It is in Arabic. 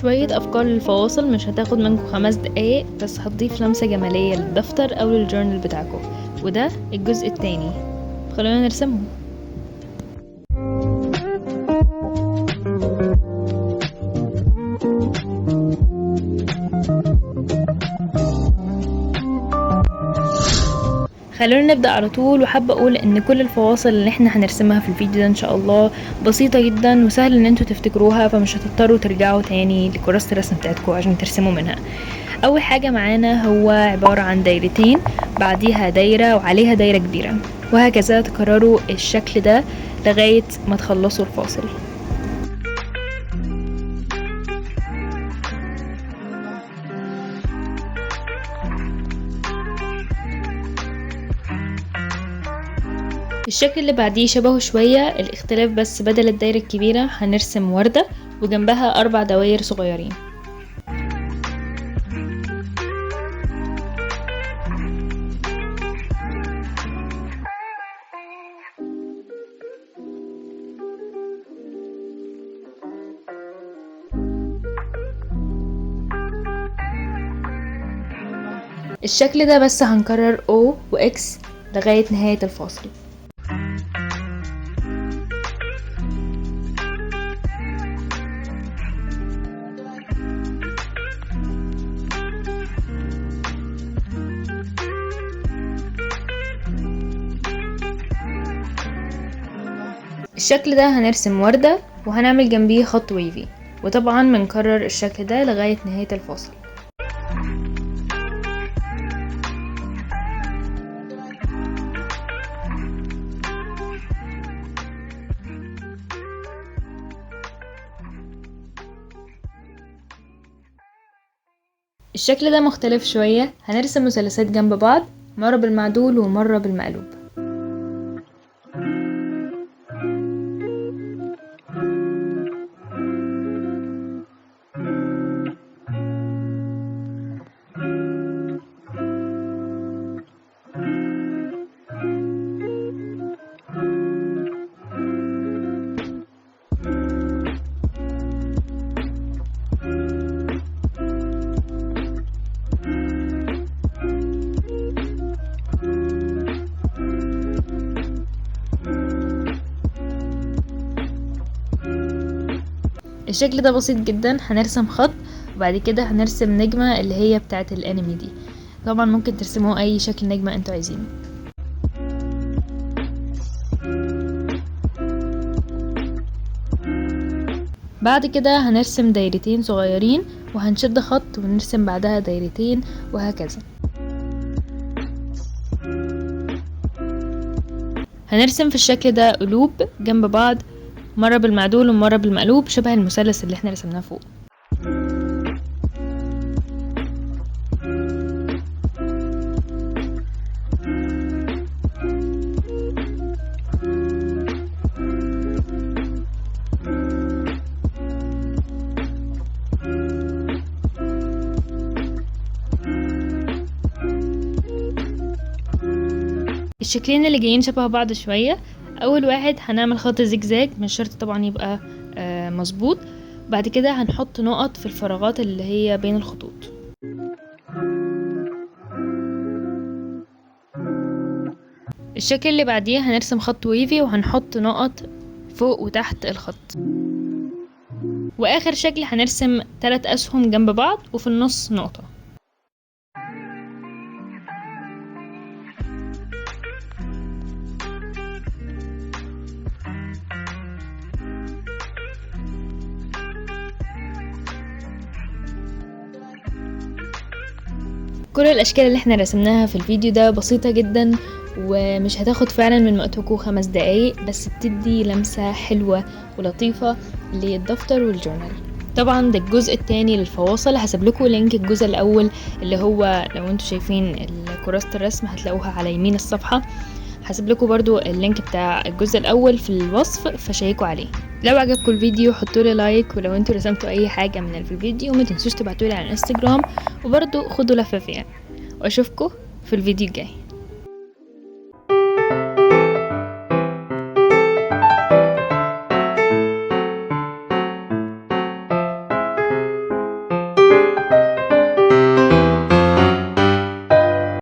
شوية أفكار للفواصل مش هتاخد منكم 5 دقايق، بس هتضيف لمسة جمالية للدفتر أو للجورنال بتاعكم. وده الجزء التاني، خلونا نرسمهم. خلونا نبدأ على طول. وحابة اقول ان كل الفواصل اللي احنا هنرسمها في الفيديو ده ان شاء الله بسيطة جدا وسهل ان انتوا تفتكروها، فمش هتضطروا ترجعوا تاني لكراسة الرسم بتاعتكم عشان ترسموا منها. اول حاجة معانا هو عبارة عن دايرتين، بعديها دايرة وعليها دايرة كبيرة، وهكذا تكرروا الشكل ده لغاية ما تخلصوا الفاصل. الشكل اللي بعديه شبهه شوية، الاختلاف بس بدل الدايرة الكبيرة هنرسم وردة وجنبها 4 دواير صغيرين. الشكل ده بس هنكرر O و X لغاية نهاية الفاصل. الشكل ده هنرسم وردة وهنعمل جنبيه خط ويفي، وطبعا بنكرر الشكل ده لغاية نهاية الفاصل. الشكل ده مختلف شوية، هنرسم مثلثات جنب بعض، مرة بالمعدول ومرة بالمقلوب. الشكل ده بسيط جدا، هنرسم خط وبعد كده هنرسم نجمة اللي هي بتاعت الانمي دي. طبعا ممكن ترسموا اي شكل نجمة انتوا عايزينه. بعد كده هنرسم دايرتين صغيرين وهنشد خط ونرسم بعدها دايرتين وهكذا. هنرسم في الشكل ده قلوب جنب بعض، مرة بالمعدول ومرة بالمقلوب، شبه المثلث اللي احنا رسمناه فوق. الشكلين اللي جايين شبه بعض شوية. اول واحد هنعمل خط زجزاج، مش شرط طبعا يبقى مظبوط. بعد كده هنحط نقط في الفراغات اللي هي بين الخطوط. الشكل اللي بعديه هنرسم خط ويفي وهنحط نقط فوق وتحت الخط. واخر شكل هنرسم 3 اسهم جنب بعض وفي النص نقطة. كل الاشكال اللي احنا رسمناها في الفيديو ده بسيطة جدا ومش هتاخد فعلا من وقتكم 5 دقايق، بس بتدي لمسة حلوة ولطيفة للدفتر والجورنال. طبعا ده الجزء التاني للفواصل، هسيب لكم لينك الجزء الاول اللي هو لو انتوا شايفين كراسة الرسم هتلاقوها على يمين الصفحة. هسيب لكم برضو اللينك بتاع الجزء الاول في الوصف، فشيكوا عليه. لو عجبكم الفيديو حطوا لي لايك، ولو انتوا رسمتوا اي حاجه من الفيديو ما تنسوش تبعتوا لي على الانستجرام، وبرضو خدوا لفه فيها. واشوفكم في الفيديو الجاي.